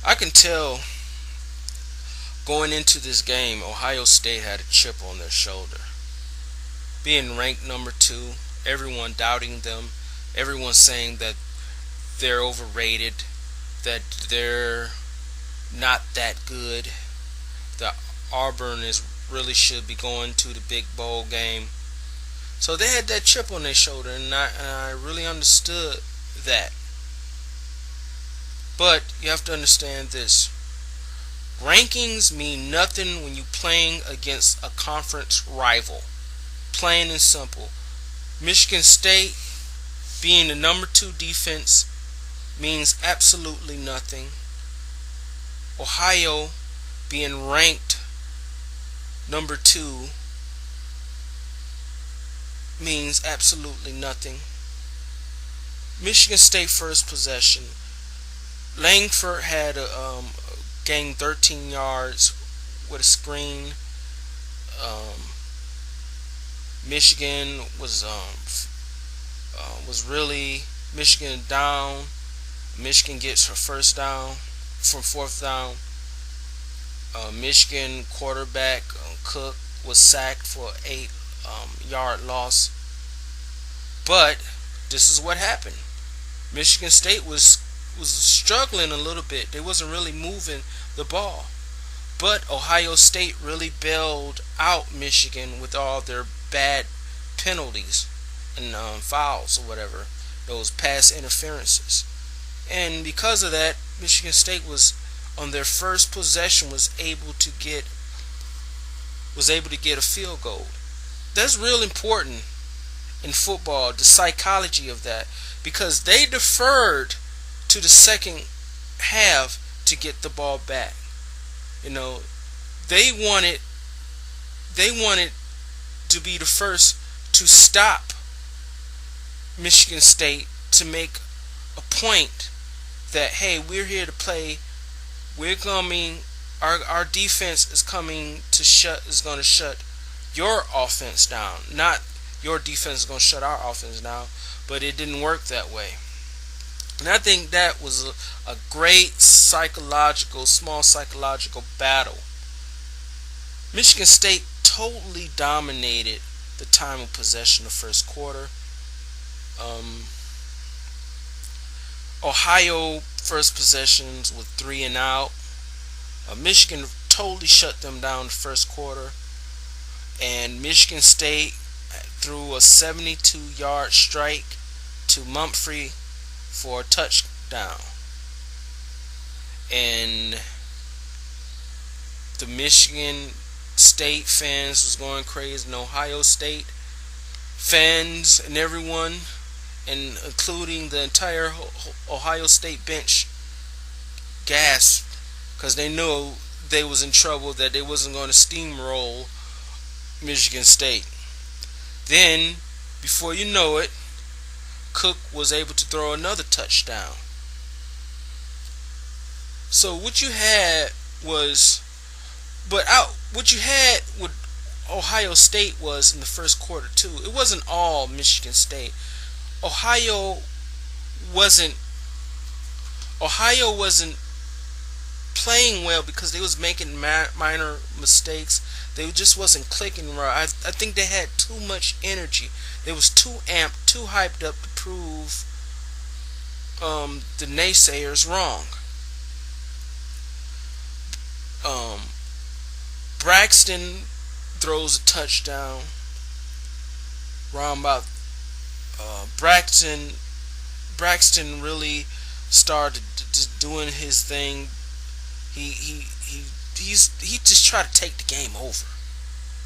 I can tell going into this game, Ohio State had a chip on their shoulder. Being ranked number two, everyone doubting them, everyone saying that they're overrated, that they're not that good, that Auburn is really should be going to the big bowl game. So they had that chip on their shoulder, and I really understood that. But you have to understand this. Rankings mean nothing when you're playing against a conference rival. Plain and simple. Michigan State being the number two defense means absolutely nothing. Ohio being ranked number two means absolutely nothing. Michigan State first possession. Langford had gained 13 yards with a screen. Michigan was really Michigan down. Michigan gets her first down from fourth down. Michigan quarterback Cook was sacked for 8 yard loss. But this is what happened. Michigan State was struggling a little bit. They wasn't really moving the ball. But Ohio State really bailed out Michigan with all their bad penalties and fouls or whatever, those pass interferences. And because of that, Michigan State was on their first possession was able to get a field goal. That's real important in football, the psychology of that, because they deferred to the second half to get the ball back. You know, they wanted to be the first to stop Michigan State, to make a point that, hey, we're here to play. We're coming. Our defense is going to shut your offense down. Not your defense is going to shut our offense down. But it didn't work that way. And I think that was a great small psychological battle. Michigan State totally dominated the time of possession the first quarter. Ohio first possessions with 3 and out. Michigan totally shut them down the first quarter. And Michigan State threw a 72-yard strike to Mumphrey for a touchdown. And the Michigan State fans was going crazy, and Ohio State fans and everyone, and including the entire Ohio State bench, gasped because they knew they was in trouble, that they wasn't going to steamroll Michigan State. Then, before you know it, Cook was able to throw another touchdown. So what you had was, what you had with Ohio State was in the first quarter too. It wasn't all Michigan State. Ohio wasn't playing well because they was making minor mistakes. They just wasn't clicking right. I think they had too much energy. They was too amped, too hyped up to prove the naysayers wrong. Braxton throws a touchdown. Round about Braxton really started doing his thing. He just tried to take the game over.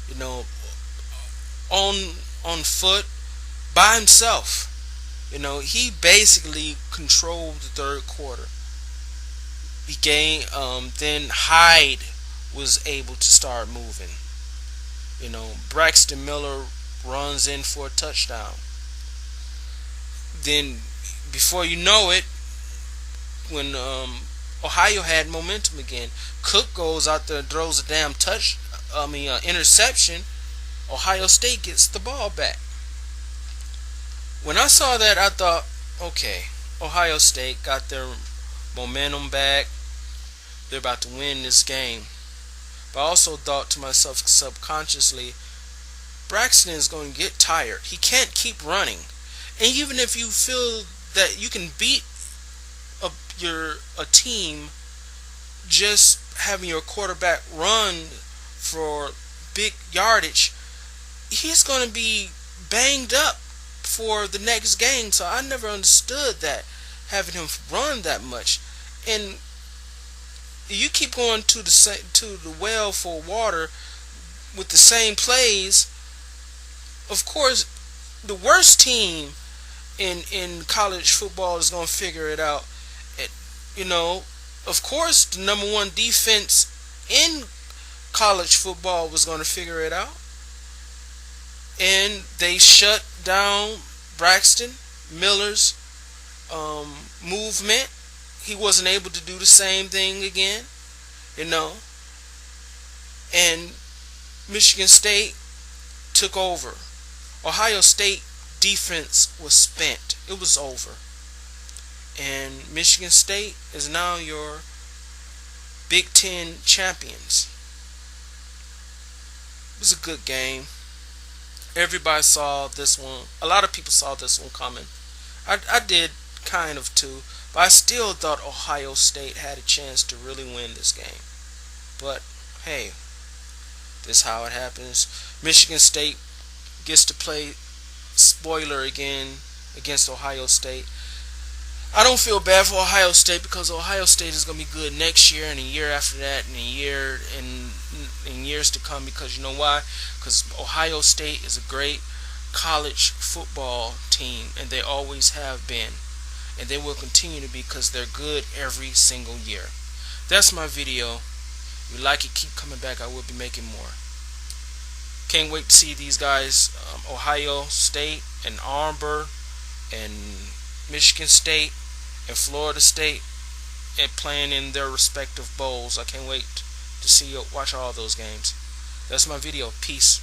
You know, on foot by himself. You know, he basically controlled the third quarter. He gained, then Hyde was able to start moving. You know, Braxton Miller runs in for a touchdown. Then, before you know it, when Ohio had momentum again, Cook goes out there and throws a damn interception. Ohio State gets the ball back. When I saw that, I thought, okay, Ohio State got their momentum back. they're about to win this game. But I also thought to myself subconsciously, Braxton is going to get tired. He can't keep running. And even if you feel that you can beat a team just having your quarterback run for big yardage, he's going to be banged up for the next game. So I never understood that, having him run that much. And you keep going to the well for water with the same plays. Of course, the worst team in college football is going to figure it out. You know, of course, the number one defense in college football was going to figure it out. And they shut down Braxton Miller's movement. He wasn't able to do the same thing again, you know. And Michigan State took over. Ohio State defense was spent. It was over. And Michigan State is now your Big Ten champions. It was a good game. Everybody saw this one. A lot of people saw this one coming. I did kind of too. But I still thought Ohio State had a chance to really win this game. But hey, this is how it happens. Michigan State gets to play spoiler again against Ohio State. I don't feel bad for Ohio State because Ohio State is going to be good next year and a year after that and a year in years to come, because you know why? Because Ohio State is a great college football team, and they always have been, and they will continue to be because they're good every single year. That's my video. If you like it, keep coming back. I will be making more. Can't wait to see these guys, Ohio State and Auburn and Michigan State and Florida State, and playing in their respective bowls. I can't wait to watch all those games. That's my video. Peace.